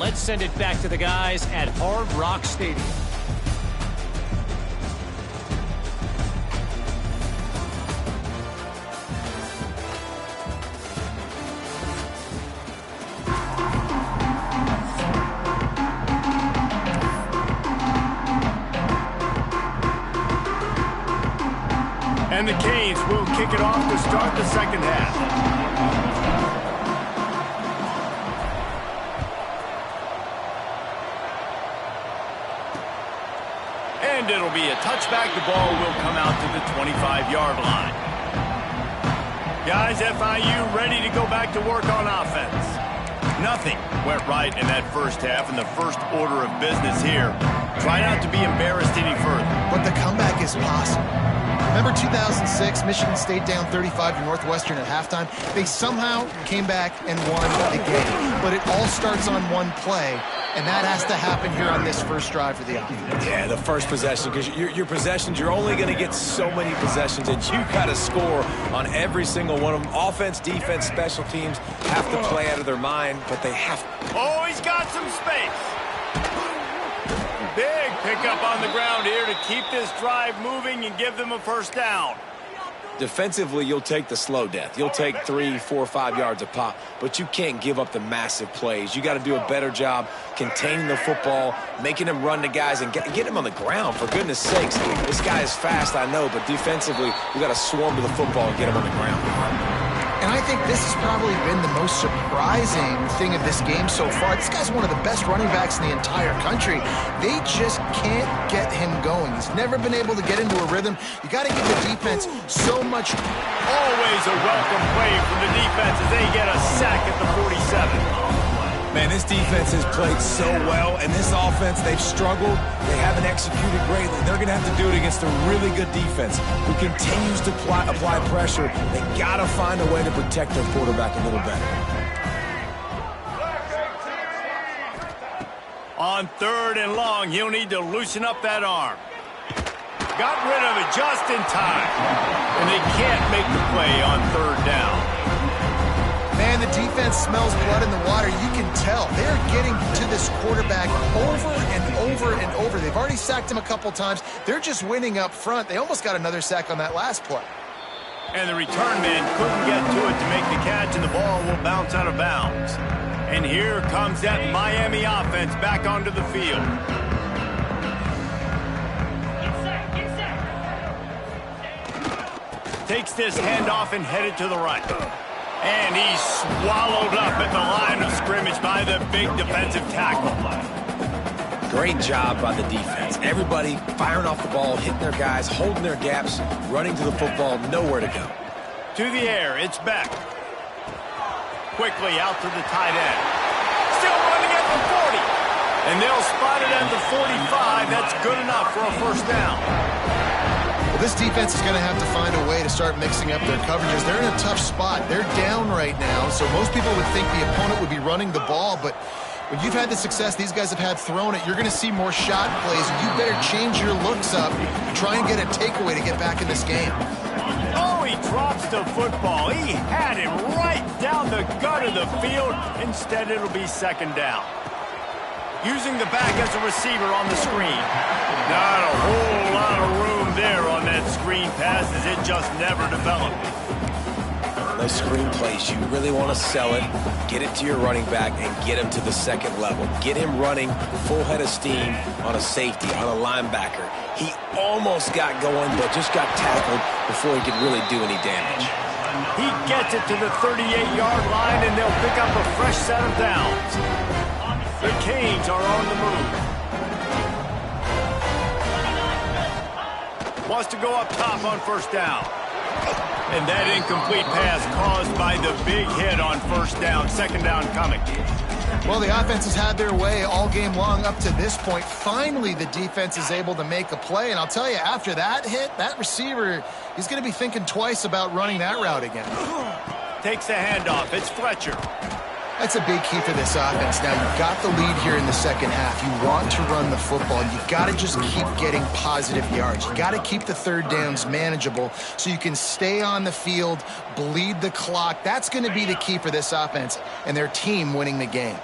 let's send it back to the guys at Hard Rock Stadium. And the Canes will kick it off to start the second half. And it'll be a touchback. The ball will come out to the 25-yard line. Guys, FIU ready to go back to work on offense. Nothing went right in that first half, and the first order of business here. Try not to be embarrassed any further. But the comeback is possible. Remember 2006, Michigan State down 35 to Northwestern at halftime? They somehow came back and won the game. But it all starts on one play, and that has to happen here on this first drive for the offense. Yeah, the first possession, because your possessions, you're only going to get so many possessions, and you got to score on every single one of them. Offense, defense, special teams have to play out of their mind, but they have to. Oh, he's got some space. Big pickup on the ground here to keep this drive moving and give them a first down. Defensively, you'll take the slow death. You'll take 3, 4, 5 yards a pop, but you can't give up the massive plays. You got to do a better job containing the football, making them run to guys, and get him on the ground, for goodness sakes. This guy is fast, I know, but defensively, we got to swarm to the football and get him on the ground. And I think this has probably been the most surprising thing of this game so far. This guy's one of the best running backs in the entire country. They just can't get him going. He's never been able to get into a rhythm. You got to give the defense so much. Always a welcome play from the defense as they get a sack at the 47. Man, this defense has played so well, and this offense, they've struggled. They haven't executed greatly. They're going to have to do it against a really good defense who continues to apply pressure. They got to find a way to protect their quarterback a little better. On 3rd and long, he'll need to loosen up that arm. Got rid of it just in time. And they can't make the play on 3rd down. Man, the defense smells blood in the water. You can tell. They're getting to this quarterback over and over and over. They've already sacked him a couple times. They're just winning up front. They almost got another sack on that last play. And the return man couldn't get to it to make the catch, and the ball will bounce out of bounds. And here comes that Miami offense back onto the field. Takes this handoff and headed to the right. And he's swallowed up at the line of scrimmage by the big defensive tackle. Great job by the defense. Everybody firing off the ball, hitting their guys, holding their gaps, running to the football, nowhere to go. To the air, it's Beck. Quickly out to the tight end. Still running at the 40. And they'll spot it at the 45. That's good enough for a first down. Well, this defense is going to have to find a way to start mixing up their coverages. They're in a tough spot. They're down right now, so most people would think the opponent would be running the ball, but when you've had the success these guys have had throwing it, you're going to see more shot plays. You better change your looks up and try and get a takeaway to get back in this game. Oh, he drops the football. He had it right down the gut of the field. Instead, it'll be second down. Using the back as a receiver on the screen. Not a whole lot of room there on that screen pass as it just never developed. Those screen plays, you really want to sell it, get it to your running back, and get him to the second level. Get him running full head of steam on a safety, on a linebacker. He almost got going, but just got tackled before he could really do any damage. He gets it to the 38-yard line, and they'll pick up a fresh set of downs. The Canes are on the move. Wants to go up top on first down. And that incomplete pass caused by the big hit on first down. Second down coming. Well, the offense has had their way all game long up to this point. Finally, the defense is able to make a play. And I'll tell you, after that hit, that receiver, he's going to be thinking twice about running that route again. Takes the handoff. It's Fletcher. That's a big key for this offense. Now, you've got the lead here in the second half. You want to run the football. You've got to just keep getting positive yards. You've got to keep the third downs manageable so you can stay on the field, bleed the clock. That's going to be the key for this offense and their team winning the game.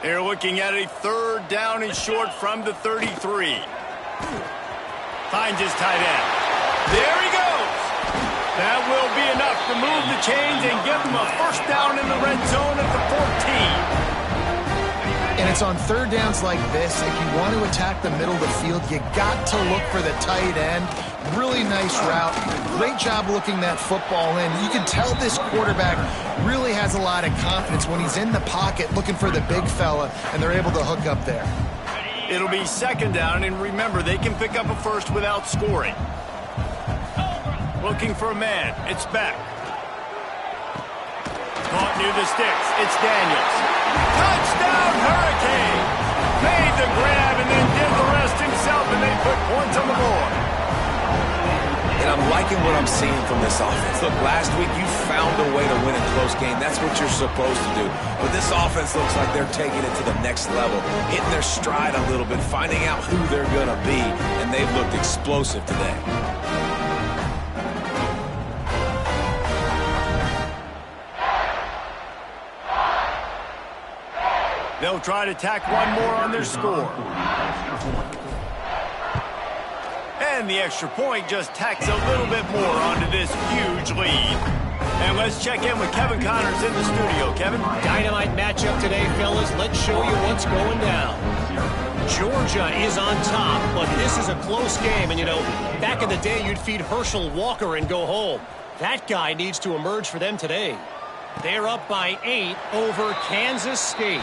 They're looking at a 3rd down and short from the 33. Finds his tight end. There he goes. That will be enough to move the chains and give them a 1st down in the red zone at the 14. And it's on 3rd downs like this, if you want to attack the middle of the field, you got to look for the tight end. Really nice route. Great job looking that football in. You can tell this quarterback really has a lot of confidence when he's in the pocket looking for the big fella, and they're able to hook up there. It'll be 2nd down, and remember, they can pick up a 1st without scoring. Looking for a man. It's Beck. Caught near the sticks. It's Daniels. Touchdown, Hurricane! Made the grab and then did the rest himself, and they put points on the board. And I'm liking what I'm seeing from this offense. Look, last week you found a way to win a close game. That's what you're supposed to do. But this offense looks like they're taking it to the next level, hitting their stride a little bit, finding out who they're going to be, and they've looked explosive today. They'll try to tack one more on their score. And the extra point just tacks a little bit more onto this huge lead. And let's check in with Kevin Connors in the studio. Kevin? Dynamite matchup today, fellas. Let's show you what's going down. Georgia is on top, but this is a close game. And, you know, back in the day, you'd feed Herschel Walker and go home. That guy needs to emerge for them today. They're up by 8 over Kansas State.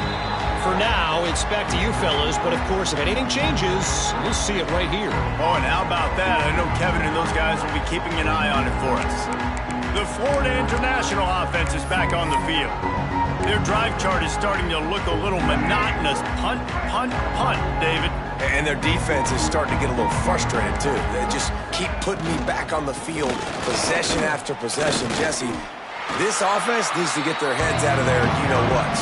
For now, it's back to you fellas, but of course, if anything changes, we'll see it right here. Oh, and how about that? I know Kevin and those guys will be keeping an eye on it for us. The Florida International offense is back on the field. Their drive chart is starting to look a little monotonous. Punt, punt, punt, David. And their defense is starting to get a little frustrated, too. They just keep putting me back on the field, possession after possession. Jesse, this offense needs to get their heads out of there, you-know-what.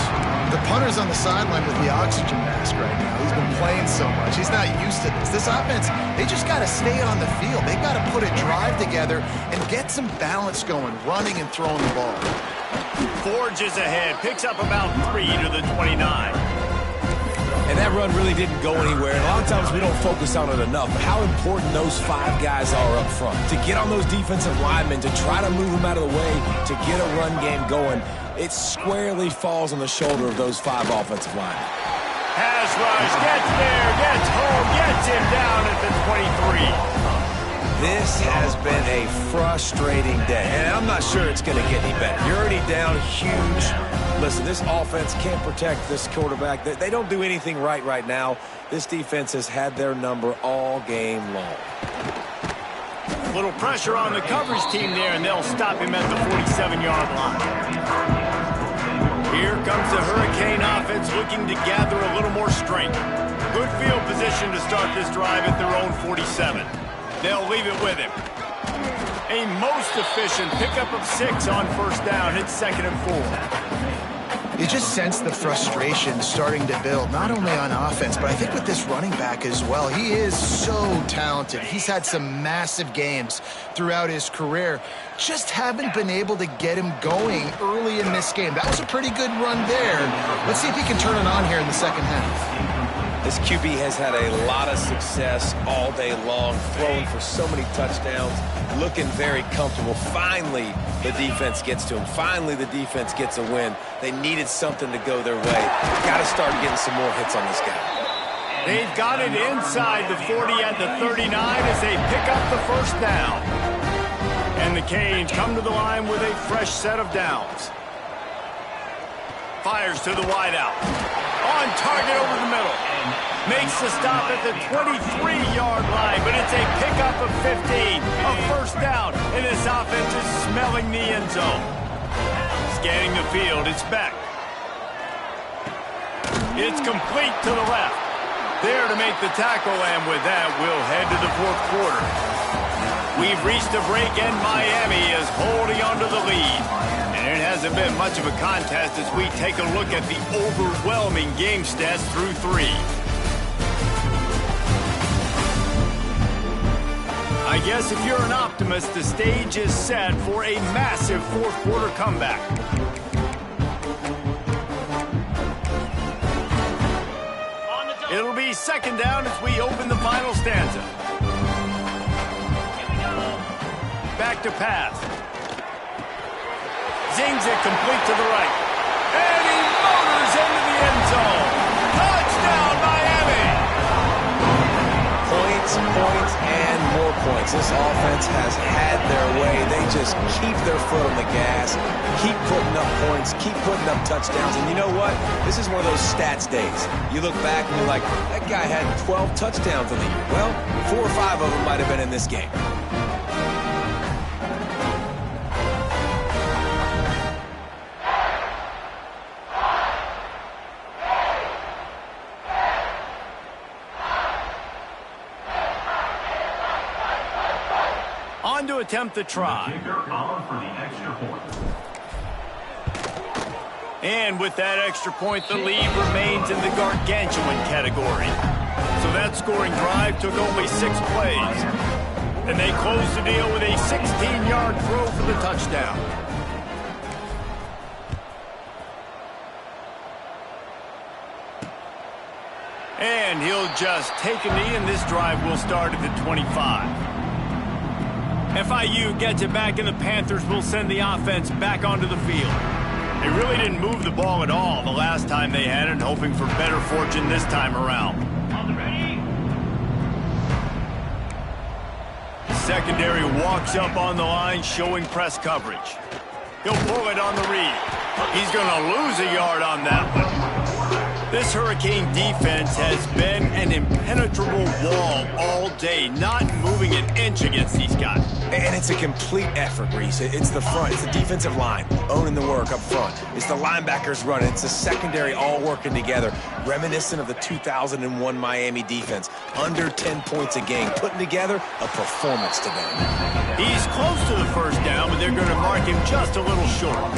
The punter's on the sideline with the oxygen mask right now. He's been playing so much. He's not used to this. This offense, they just got to stay on the field. They've got to put a drive together and get some balance going, running and throwing the ball. Forges ahead, picks up about 3 to the 29. And that run really didn't go anywhere. And a lot of times we don't focus on it enough. But how important those 5 guys are up front. To get on those defensive linemen, to try to move them out of the way, to get a run game going, it squarely falls on the shoulder of those 5 offensive linemen. Pass rush, gets there, gets home, gets him down at the 23. This has been a frustrating day. And I'm not sure it's going to get any better. You're already down huge. Listen, this offense can't protect this quarterback. They don't do anything right now. This defense has had their number all game long. Little pressure on the coverage team there, and they'll stop him at the 47-yard line. Here comes the Hurricane offense looking to gather a little more strength. Good field position to start this drive at their own 47. They'll leave it with him. A most efficient pickup of 6 on 1st down. It's 2nd and 4. You just sense the frustration starting to build, not only on offense, but I think with this running back as well. He is so talented. He's had some massive games throughout his career. Just haven't been able to get him going early in this game. That was a pretty good run there. Let's see if he can turn it on here in the second half. This QB has had a lot of success all day long, throwing for so many touchdowns, looking very comfortable. Finally, the defense gets to him. Finally, the defense gets a win. They needed something to go their way. Got to start getting some more hits on this guy. They've got it inside the 40 at the 39 as they pick up the 1st down. And the Canes come to the line with a fresh set of downs. Fires to the wideout. On target over the middle. Makes the stop at the 23-yard line, but it's a pickup of 15. A 1st down, and this offense is smelling the end zone. Scanning the field, it's Beck. It's complete to the left. There to make the tackle, and with that, we'll head to the 4th quarter. We've reached a break, and Miami is holding onto the lead. And it hasn't been much of a contest as we take a look at the overwhelming game stats through 3. I guess if you're an optimist, the stage is set for a massive 4th quarter comeback. It'll be second down as we open the final stanza. Back to pass. Zings it complete to the right. And he motors into the end zone. Touchdown, Miami! Points, points, and more points. This offense has had their way. They just keep their foot on the gas, keep putting up points, keep putting up touchdowns. And you know what? This is one of those stats days. You look back and you're like, that guy had 12 touchdowns in the year. Well, 4 or 5 of them might have been in this game. On to attempt the try. And with that extra point, the lead remains in the gargantuan category. So that scoring drive took only 6 plays. And they closed the deal with a 16-yard throw for the touchdown. And he'll just take a knee, and this drive will start at the 25. FIU gets it back, and the Panthers will send the offense back onto the field. They really didn't move the ball at all the last time they had it, hoping for better fortune this time around. The secondary walks up on the line, showing press coverage. He'll pull it on the read. He's going to lose a yard on that one. This Hurricane defense has been an impenetrable wall all day, not moving an inch against these guys. And it's a complete effort, Reese. It's the front. It's the defensive line owning the work up front. It's the linebackers running. It's the secondary all working together, reminiscent of the 2001 Miami defense. Under 10 points a game, putting together a performance today. He's close to the first down, but they're going to mark him just a little short.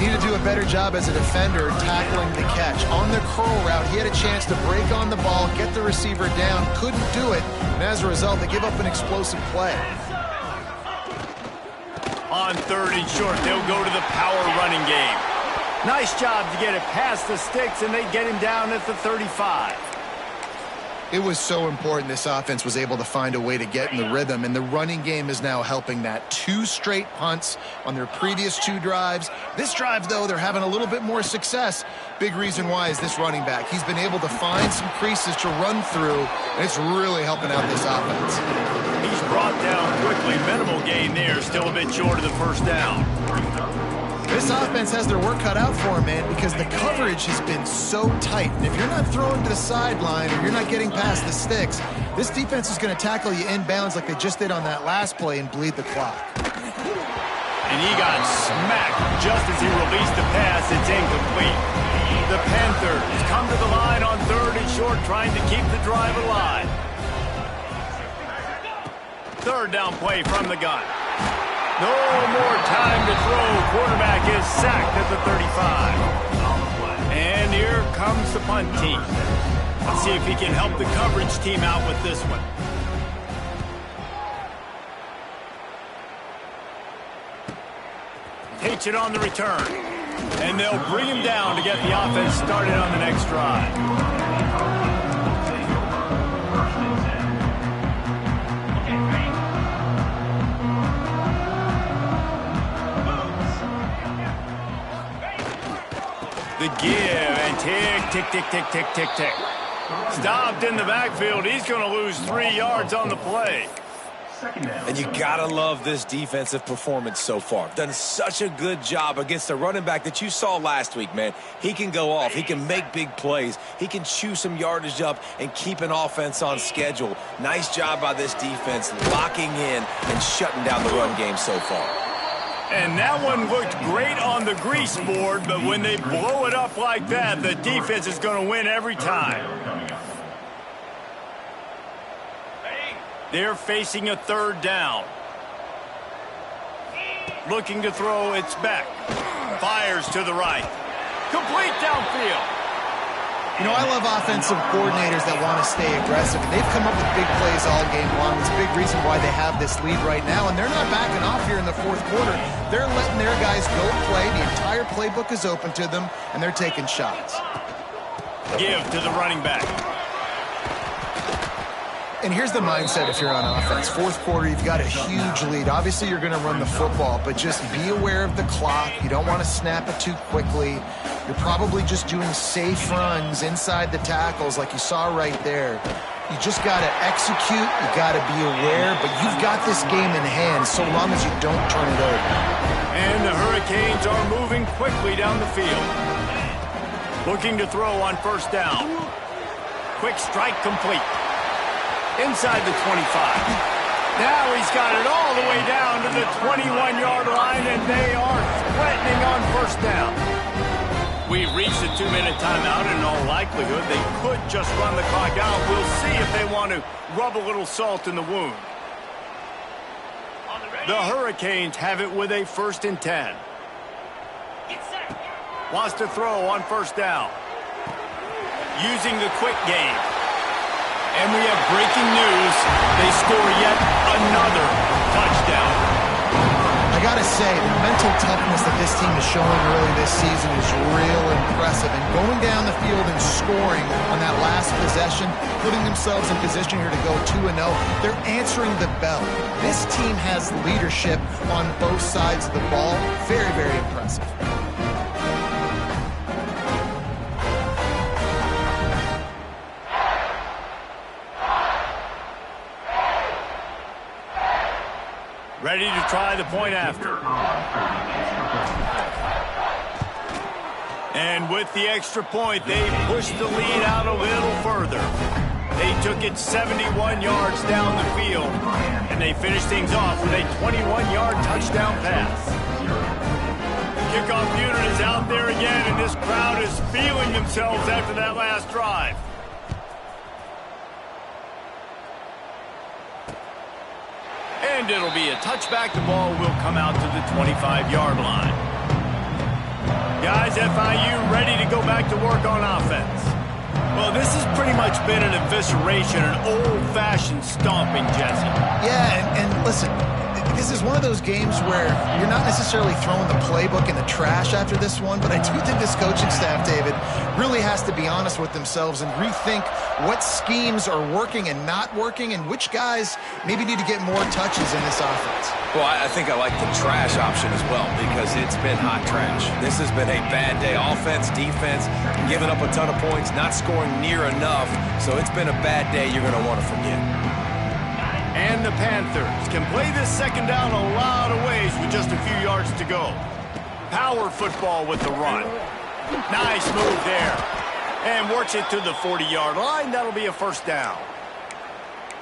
Need to do a better job as a defender tackling the catch. On the curl route, he had a chance to break on the ball, get the receiver down, couldn't do it, and as a result, they give up an explosive play. On 3rd and short, they'll go to the power running game. Nice job to get it past the sticks, and they get him down at the 35. It was so important this offense was able to find a way to get in the rhythm, and the running game is now helping that. 2 straight punts on their previous 2 drives. This drive, though, they're having a little bit more success. Big reason why is this running back. He's been able to find some creases to run through, and it's really helping out this offense. He's brought down quickly. Minimal gain there, still a bit short of the first down. This offense has their work cut out for him, man, because the coverage has been so tight. And if you're not throwing to the sideline or you're not getting past the sticks, this defense is going to tackle you inbounds like they just did on that last play and bleed the clock. And he got smacked just as he released the pass. It's incomplete. The Panthers come to the line on 3rd and short, trying to keep the drive alive. 3rd down play from the gun. No more time to throw. Quarterback is sacked at the 35. And here comes the punt team. Let's see if he can help the coverage team out with this one. Takes it on the return. And they'll bring him down to get the offense started on the next drive. The give and tick, tick, tick, tick, tick, tick, tick. Stopped in the backfield. He's going to lose 3 yards on the play. And you gotta love this defensive performance so far. Done such a good job against the running back that you saw last week, man. He can go off. He can make big plays. He can chew some yardage up and keep an offense on schedule. Nice job by this defense locking in and shutting down the run game so far. And that one looked great on the grease board, but when they blow it up like that, the defense is going to win every time. They're facing a 3rd down. Looking to throw, it's back. Fires to the right. Complete downfield. You know, I love offensive coordinators that want to stay aggressive, and they've come up with big plays all game long. It's a big reason why they have this lead right now, and they're not backing off here in the 4th quarter. They're letting their guys go play. The entire playbook is open to them, and they're taking shots. Give to the running back. And here's the mindset if you're on offense. Fourth quarter, you've got a huge lead. Obviously, you're going to run the football, but just be aware of the clock. You don't want to snap it too quickly. You're probably just doing safe runs inside the tackles like you saw right there. You just got to execute. You got to be aware, but you've got this game in hand so long as you don't turn it over. And the Hurricanes are moving quickly down the field. Looking to throw on first down. Quick strike complete. Inside the 25. Now he's got it all the way down to the 21-yard line, and they are threatening on first down. We've reached the 2-minute timeout, and in all likelihood, they could just run the clock out. We'll see if they want to rub a little salt in the wound. The Hurricanes have it with a 1st and 10. Wants to throw on first down. Using the quick game. And we have breaking news. They score yet another touchdown. I got to say, the mental toughness that this team is showing early this season is real impressive. And going down the field and scoring on that last possession, putting themselves in position here to go 2-0, they're answering the bell. This team has leadership on both sides of the ball. Very, very impressive. Ready to try the point after. And with the extra point, they pushed the lead out a little further. They took it 71 yards down the field, and they finished things off with a 21-yard touchdown pass. Kickoff unit is out there again, and this crowd is feeling themselves after that last drive. And it'll be a touchback. The ball will come out to the 25-yard line. Guys, FIU ready to go back to work on offense. Well, this has pretty much been an evisceration, an old-fashioned stomping, Jesse. Yeah, and listen, this is one of those games where you're not necessarily throwing the playbook in the trash after this one, but I do think this coaching staff, David, really has to be honest with themselves and rethink what schemes are working and not working and which guys maybe need to get more touches in this offense. Well, I think I like the trash option as well because it's been hot trash. This has been a bad day. Offense, defense, giving up a ton of points, not scoring near enough. So it's been a bad day you're going to want to forget. And the Panthers can play this second down a lot of ways with just a few yards to go. Power football with the run. Nice move there. And works it to the 40-yard line. That'll be a first down.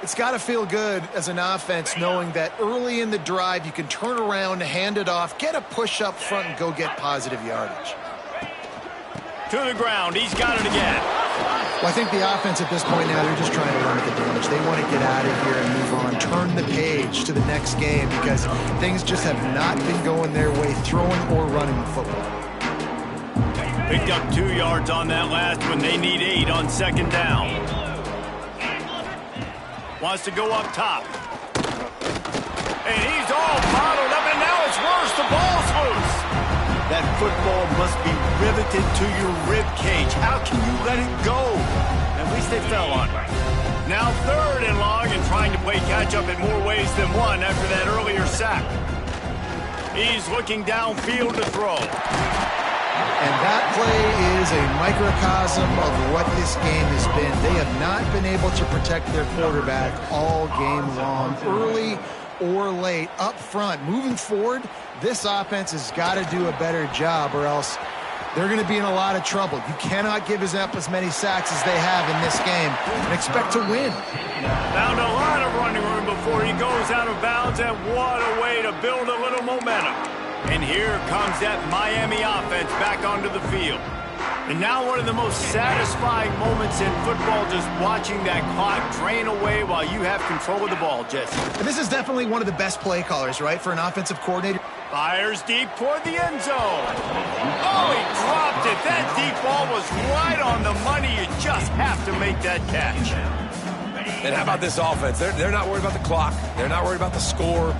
It's got to feel good as an offense knowing that early in the drive you can turn around, hand it off, get a push up front, and go get positive yardage. To the ground. He's got it again. Well, I think the offense at this point now, they're just trying to limit the damage. They want to get out of here and move on, turn the page to the next game because things just have not been going their way, throwing or running the football. Picked up 2 yards on that last one. They need 8 on second down. Wants to go up top. And he's all bottled up, and now it's worse. The ball's loose. That football must be riveted to your rib cage. How can you let it go? At least they fell on it. Now 3rd and long and trying to play catch-up in more ways than one after that earlier sack. He's looking downfield to throw. And that play is a microcosm of what this game has been. They have not been able to protect their quarterback all game long, early or late, up front. Moving forward, this offense has got to do a better job or else they're going to be in a lot of trouble. You cannot give up as many sacks as they have in this game and expect to win. Found a lot of running room before he goes out of bounds, and what a way to build a little momentum. And here comes that Miami offense back onto the field. And now one of the most satisfying moments in football, just watching that clock drain away while you have control of the ball, Jesse. And this is definitely one of the best play callers, right, for an offensive coordinator. Fires deep toward the end zone. Oh, he dropped it. That deep ball was right on the money. You just have to make that catch. And how about this offense? They're not worried about the clock. They're not worried about the score.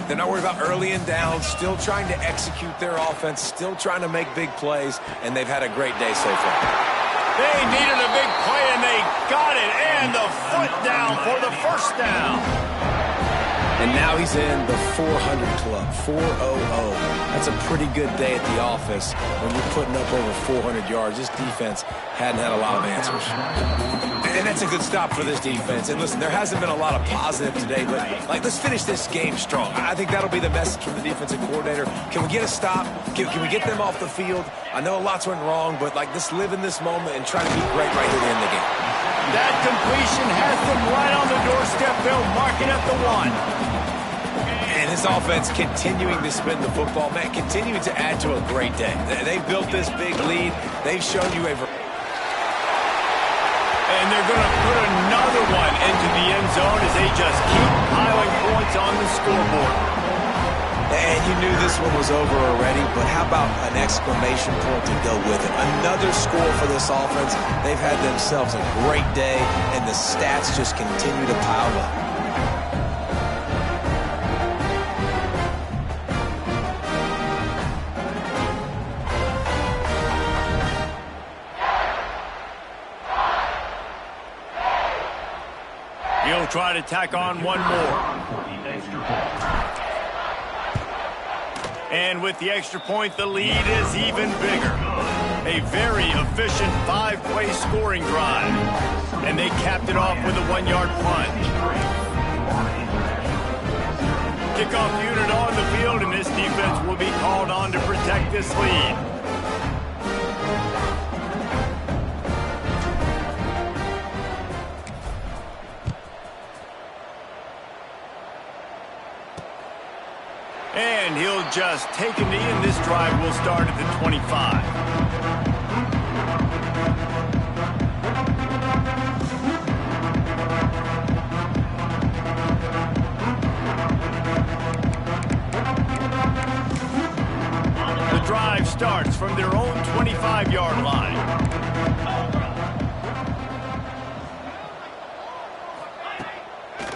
They're not worried about early and down. Still trying to execute their offense. Still trying to make big plays. And they've had a great day so far. They needed a big play, and they got it. And the foot down for the first down. And now he's in the 400 club, 400. That's a pretty good day at the office when you're putting up over 400 yards. This defense hadn't had a lot of answers. And that's a good stop for this defense. And listen, there hasn't been a lot of positive today, but let's finish this game strong. I think that'll be the message from the defensive coordinator. Can we get a stop? Can we get them off the field? I know lots went wrong, but let's live in this moment and try to be great right here at the end of the game. That completion has them right on the doorstep. They'll mark it at the 1. And this offense continuing to spin the football, man, continuing to add to a great day. They've built this big lead. They've shown you a... And they're going to put another one into the end zone as they just keep piling points on the scoreboard. And you knew this one was over already, but how about an exclamation point to go with it? Another score for this offense. They've had themselves a great day, and the stats just continue to pile up. He'll try to tack on one more. And with the extra point, the lead is even bigger. A very efficient 5-play scoring drive. And they capped it off with a 1-yard plunge. Kickoff unit on the field, and this defense will be called on to protect this lead. And he'll just take a knee, and this drive will start at the 25. The drive starts from their own 25-yard line.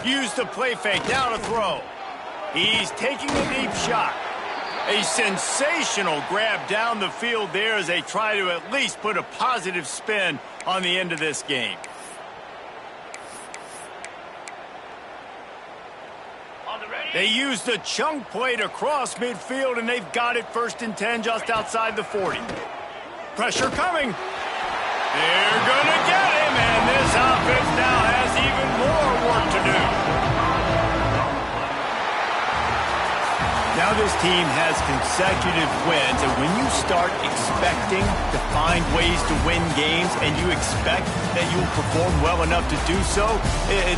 Use the play fake, now to throw. He's taking a deep shot. A sensational grab down the field there as they try to at least put a positive spin on the end of this game. They use the chunk play to cross midfield, and they've got it 1st and 10 just outside the 40. Pressure coming. They're going to get him, and this offense now has even more work to do. Now this team has consecutive wins, and when you start expecting to find ways to win games and you expect that you'll perform well enough to do so,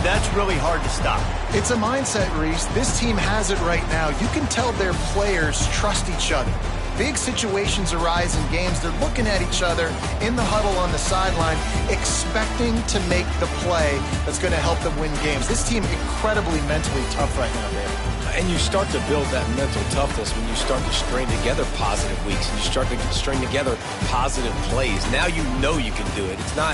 that's really hard to stop. It's a mindset, Reese. This team has it right now. You can tell their players trust each other. Big situations arise in games. They're looking at each other in the huddle on the sideline, expecting to make the play that's going to help them win games. This team incredibly mentally tough right now, man. And you start to build that mental toughness when you start to string together positive weeks and you string together positive plays. Now you know you can do it. It's not